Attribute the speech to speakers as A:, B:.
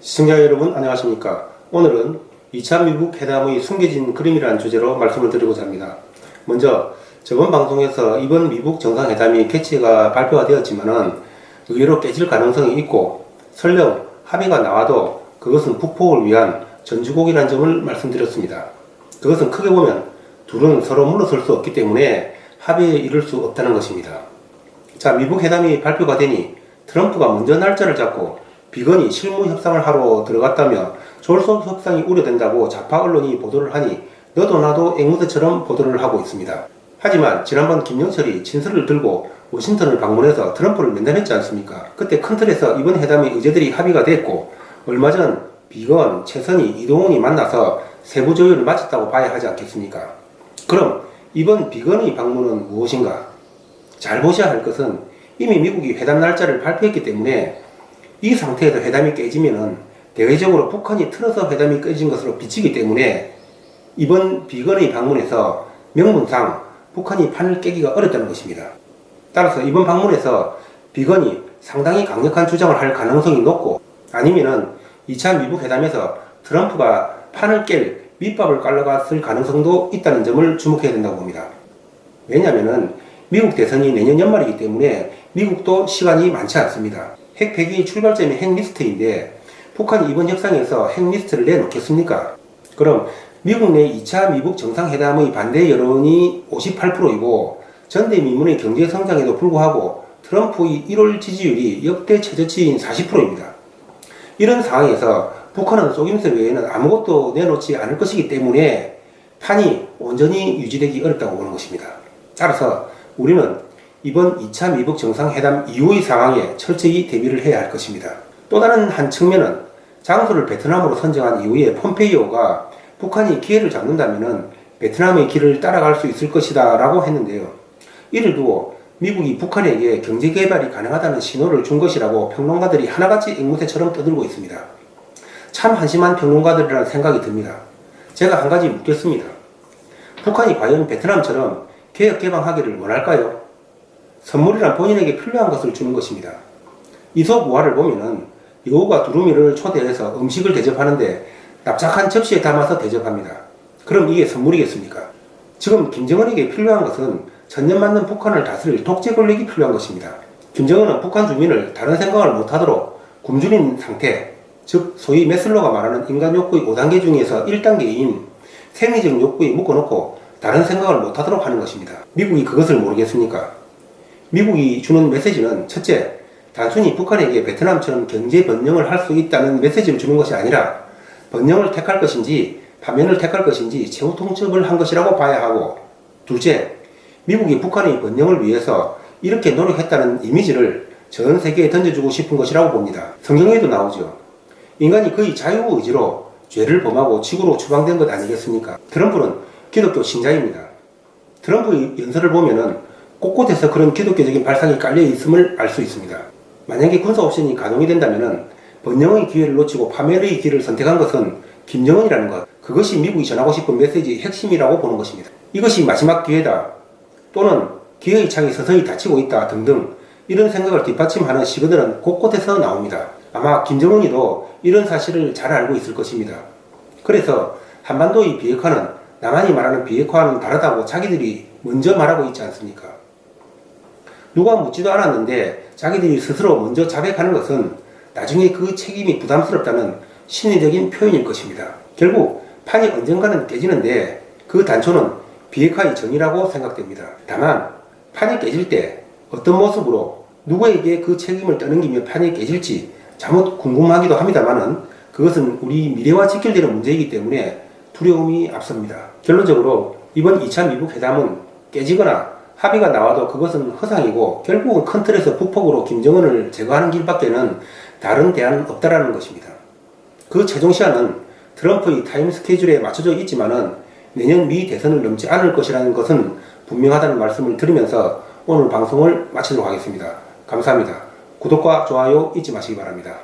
A: 시청자 여러분 안녕하십니까. 오늘은 2차 미국 회담의 숨겨진 그림이라는 주제로 말씀을 드리고자 합니다. 먼저 저번 방송에서 이번 미국 정상회담이 개최가 발표가 되었지만은 의외로 깨질 가능성이 있고 설령 합의가 나와도 그것은 북폭을 위한 전주곡이라는 점을 말씀드렸습니다. 그것은 크게 보면 둘은 서로 물러설 수 없기 때문에 합의에 이를 수 없다는 것입니다. 자, 미국 회담이 발표가 되니 트럼프가 먼저 날짜를 잡고 비건이 실무 협상을 하러 들어갔다며 졸속 협상이 우려된다고 좌파 언론이 보도를 하니 너도 나도 앵무새처럼 보도를 하고 있습니다. 하지만 지난번 김영철이 진서를 들고 워싱턴을 방문해서 트럼프를 면담했지 않습니까? 그때 큰 틀에서 이번 회담의 의제들이 합의가 됐고 얼마 전 비건, 최선희, 이동훈이 만나서 세부 조율을 마쳤다고 봐야 하지 않겠습니까? 그럼 이번 비건의 방문은 무엇인가? 잘 보셔야 할 것은 이미 미국이 회담 날짜를 발표했기 때문에 이 상태에서 회담이 깨지면은 대외적으로 북한이 틀어서 회담이 깨진 것으로 비치기 때문에 이번 비건의 방문에서 명분상 북한이 판을 깨기가 어렵다는 것입니다. 따라서 이번 방문에서 비건이 상당히 강력한 주장을 할 가능성이 높고 아니면은 2차 미국 회담에서 트럼프가 판을 깰 밑밥을 깔아갔을 가능성도 있다는 점을 주목해야 된다고 봅니다. 왜냐하면은 미국 대선이 내년 연말이기 때문에 미국도 시간이 많지 않습니다. 핵 폐기 출발점이 핵리스트인데 북한이 이번 협상에서 핵리스트를 내놓겠습니까? 그럼 미국 내 2차 미국 정상회담의 반대 여론이 58%이고 전대미문의 경제 성장에도 불구하고 트럼프의 1월 지지율이 역대 최저치인 40%입니다. 이런 상황에서 북한은 속임수 외에는 아무것도 내놓지 않을 것이기 때문에 판이 온전히 유지되기 어렵다고 보는 것입니다. 따라서 우리는 이번 2차 미국 정상회담 이후의 상황에 철저히 대비를 해야 할 것입니다. 또 다른 한 측면은 장소를 베트남으로 선정한 이후에 폼페이오가 북한이 기회를 잡는다면 베트남의 길을 따라갈 수 있을 것이다 라고 했는데요. 이를 두고 미국이 북한에게 경제개발이 가능하다는 신호를 준 것이라고 평론가들이 하나같이 앵무새처럼 떠들고 있습니다. 참 한심한 평론가들이라는 생각이 듭니다. 제가 한 가지 묻겠습니다. 북한이 과연 베트남처럼 개혁개방하기를 원할까요? 선물이란 본인에게 필요한 것을 주는 것입니다. 이솝우화를 보면은 여우가 두루미를 초대해서 음식을 대접하는데 납작한 접시에 담아서 대접합니다. 그럼 이게 선물이겠습니까? 지금 김정은에게 필요한 것은 천년만년 북한을 다스릴 독재 권력이 필요한 것입니다. 김정은은 북한 주민을 다른 생각을 못하도록 굶주린 상태, 즉 소위 메슬로가 말하는 인간 욕구의 5단계 중에서 1단계인 생리적 욕구에 묶어놓고 다른 생각을 못하도록 하는 것입니다. 미국이 그것을 모르겠습니까? 미국이 주는 메시지는 첫째, 단순히 북한에게 베트남처럼 경제 번영을 할 수 있다는 메시지를 주는 것이 아니라 번영을 택할 것인지 파면을 택할 것인지 최후 통첩을 한 것이라고 봐야 하고, 둘째, 미국이 북한의 번영을 위해서 이렇게 노력했다는 이미지를 전 세계에 던져주고 싶은 것이라고 봅니다. 성경에도 나오죠. 인간이 그의 자유의지로 죄를 범하고 지구로 추방된 것 아니겠습니까? 트럼프는 기독교 신자입니다. 트럼프의 연설을 보면은 곳곳에서 그런 기독교적인 발상이 깔려 있음을 알 수 있습니다. 만약에 군사옵션이 가동이 된다면 번영의 기회를 놓치고 파멸의 길을 선택한 것은 김정은이라는 것, 그것이 미국이 전하고 싶은 메시지의 핵심이라고 보는 것입니다. 이것이 마지막 기회다, 또는 기회의 창이 서서히 닫히고 있다 등등 이런 생각을 뒷받침하는 시그널은 곳곳에서 나옵니다. 아마 김정은이도 이런 사실을 잘 알고 있을 것입니다. 그래서 한반도의 비핵화는 남한이 말하는 비핵화와는 다르다고 자기들이 먼저 말하고 있지 않습니까? 누가 묻지도 않았는데 자기들이 스스로 먼저 자백하는 것은 나중에 그 책임이 부담스럽다는 심리적인 표현일 것입니다. 결국 판이 언젠가는 깨지는데 그 단초는 비핵화의 정의라고 생각됩니다. 다만 판이 깨질 때 어떤 모습으로 누구에게 그 책임을 떠넘기며 판이 깨질지 잘못 궁금하기도 합니다만은 그것은 우리 미래와 직결되는 문제이기 때문에 두려움이 앞섭니다. 결론적으로 이번 2차 미국 회담은 깨지거나 합의가 나와도 그것은 허상이고 결국은 큰 틀에서 북폭으로 김정은을 제거하는 길밖에는 다른 대안은 없다라는 것입니다. 그 최종 시한은 트럼프의 타임 스케줄에 맞춰져 있지만은 내년 미 대선을 넘지 않을 것이라는 것은 분명하다는 말씀을 드리면서 오늘 방송을 마치도록 하겠습니다. 감사합니다. 구독과 좋아요 잊지 마시기 바랍니다.